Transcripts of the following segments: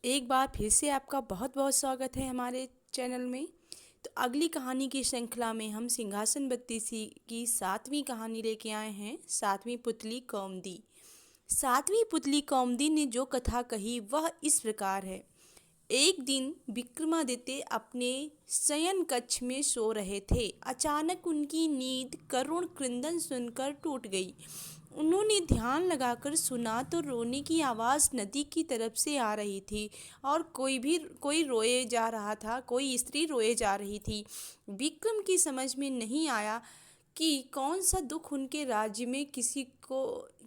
एक बार फिर से आपका बहुत बहुत स्वागत है हमारे चैनल में। तो अगली कहानी की श्रृंखला में हम सिंहासन बत्तीसी की 7वीं कहानी लेके आए हैं, 7वीं पुतली कौमुदी। 7वीं पुतली कौमुदी ने जो कथा कही वह इस प्रकार है। एक दिन विक्रमादित्य अपने शयन कक्ष में सो रहे थे। अचानक उनकी नींद करुण क्रंदन सुनकर टूट गई। उन्होंने ध्यान लगाकर सुना तो रोने की आवाज़ नदी की तरफ से आ रही थी और कोई रोए जा रहा था, कोई स्त्री रोए जा रही थी। विक्रम की समझ में नहीं आया कि कौन सा दुख उनके राज्य में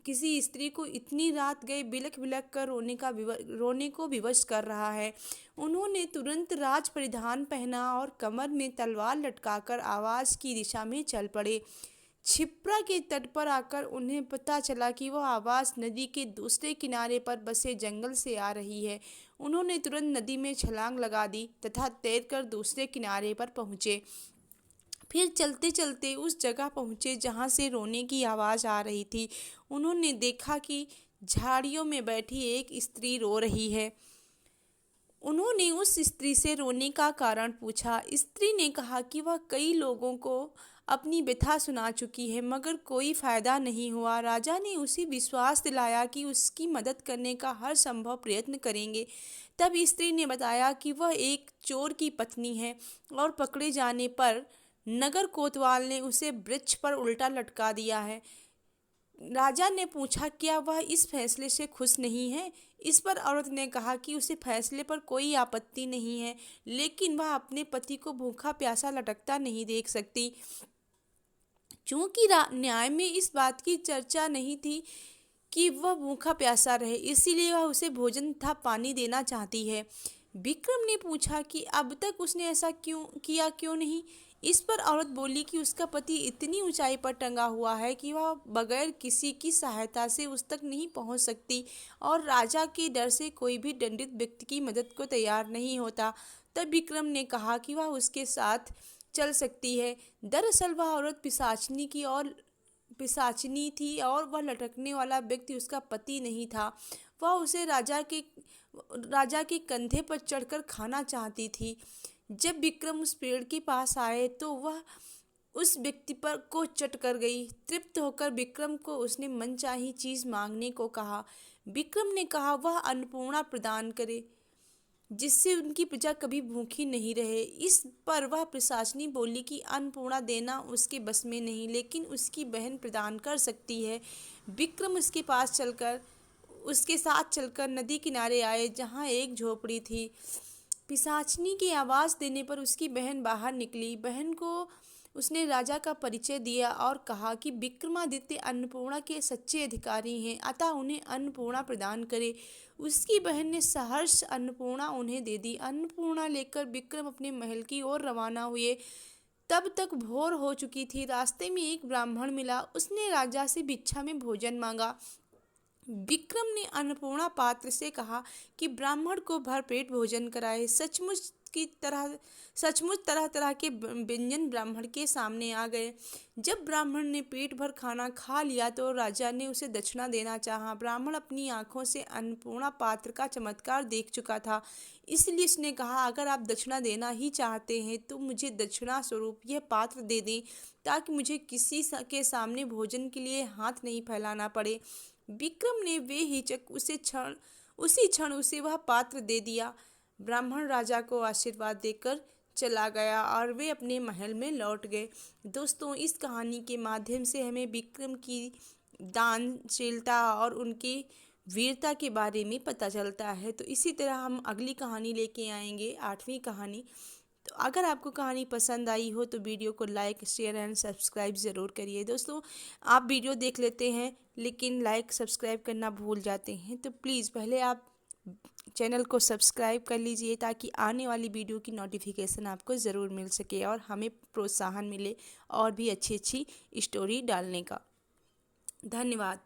किसी स्त्री को इतनी रात गए बिलख बिलख कर रोने को विवश कर रहा है। उन्होंने तुरंत राज परिधान पहना और कमर में तलवार लटकाकर आवाज़ की दिशा में चल पड़े। छिप्रा के तट पर आकर उन्हें पता चला कि वह आवाज़ नदी के दूसरे किनारे पर बसे जंगल से आ रही है। उन्होंने तुरंत नदी में छलांग लगा दी तथा तैरकर दूसरे किनारे पर पहुँचे। फिर चलते चलते उस जगह पहुँचे जहाँ से रोने की आवाज़ आ रही थी। उन्होंने देखा कि झाड़ियों में बैठी एक स्त्री रो रही है। उन्होंने उस स्त्री से रोने का कारण पूछा। स्त्री ने कहा कि वह कई लोगों को अपनी व्यथा सुना चुकी है मगर कोई फायदा नहीं हुआ। राजा ने उसे विश्वास दिलाया कि उसकी मदद करने का हर संभव प्रयत्न करेंगे। तब स्त्री ने बताया कि वह एक चोर की पत्नी है और पकड़े जाने पर नगर कोतवाल ने उसे वृक्ष पर उल्टा लटका दिया है। राजा ने पूछा, क्या वह इस फैसले से खुश नहीं है? इस पर औरत ने कहा कि उसे फैसले पर कोई आपत्ति नहीं है, लेकिन वह अपने पति को भूखा प्यासा लटकता नहीं देख सकती। चूंकि न्याय में इस बात की चर्चा नहीं थी कि वह भूखा प्यासा रहे, इसीलिए वह उसे भोजन तथा पानी देना चाहती है। विक्रम ने पूछा कि अब तक उसने ऐसा क्यों नहीं। इस पर औरत बोली कि उसका पति इतनी ऊंचाई पर टंगा हुआ है कि वह बगैर किसी की सहायता से उस तक नहीं पहुंच सकती और राजा के डर से कोई भी दंडित व्यक्ति की मदद को तैयार नहीं होता। तब विक्रम ने कहा कि वह उसके साथ चल सकती है। दरअसल वह औरत पिशाचिनी थी और वह लटकने वाला व्यक्ति उसका पति नहीं था। वह उसे राजा के कंधे पर चढ़कर खाना चाहती थी। जब विक्रम उस पेड़ के पास आए तो वह उस व्यक्ति पर को चट कर गई। तृप्त होकर विक्रम को उसने मनचाही चीज मांगने को कहा। विक्रम ने कहा वह अन्नपूर्णा प्रदान करे जिससे उनकी प्रजा कभी भूखी नहीं रहे। इस पर वह पिशाचिनी बोली कि अन्नपूर्णा देना उसके बस में नहीं, लेकिन उसकी बहन प्रदान कर सकती है। विक्रम उसके साथ चलकर नदी किनारे आए जहाँ एक झोपड़ी थी। पिशाचिनी की आवाज़ देने पर उसकी बहन बाहर निकली। बहन को उसने राजा का परिचय दिया और कहा कि विक्रमादित्य अन्नपूर्णा के सच्चे अधिकारी हैं, अतः उन्हें अन्नपूर्णा प्रदान करे। उसकी बहन ने सहर्ष अन्नपूर्णा उन्हें दे दी। अन्नपूर्णा लेकर विक्रम अपने महल की ओर रवाना हुए। तब तक भोर हो चुकी थी। रास्ते में एक ब्राह्मण मिला। उसने राजा से भिक्षा में भोजन मांगा। विक्रम ने अन्नपूर्णा पात्र से कहा कि ब्राह्मण को भरपेट भोजन कराए। सचमुच तरह तरह के व्यंजन ब्राह्मण के सामने आ गए। जब ब्राह्मण ने पेट भर खाना खा लिया तो राजा ने उसे दक्षिणा देना चाहा। ब्राह्मण अपनी आंखों से अन्नपूर्णा पात्र का चमत्कार देख चुका था, इसलिए उसने कहा, अगर आप दक्षिणा देना ही चाहते हैं तो मुझे दक्षिणा स्वरूप यह पात्र दे दें, ताकि मुझे किसी के सामने भोजन के लिए हाथ नहीं फैलाना पड़े। विक्रम ने बेहिचक उसी क्षण उसे वह पात्र दे दिया। ब्राह्मण राजा को आशीर्वाद देकर चला गया और वे अपने महल में लौट गए। दोस्तों, इस कहानी के माध्यम से हमें विक्रम की दानशीलता और उनकी वीरता के बारे में पता चलता है। तो इसी तरह हम अगली कहानी लेके आएंगे, 8वीं कहानी। तो अगर आपको कहानी पसंद आई हो तो वीडियो को लाइक, शेयर एंड सब्सक्राइब ज़रूर करिए। दोस्तों, आप वीडियो देख लेते हैं लेकिन लाइक सब्सक्राइब करना भूल जाते हैं, तो प्लीज़ पहले आप चैनल को सब्सक्राइब कर लीजिए ताकि आने वाली वीडियो की नोटिफिकेशन आपको ज़रूर मिल सके और हमें प्रोत्साहन मिले और भी अच्छी अच्छी स्टोरी डालने का। धन्यवाद।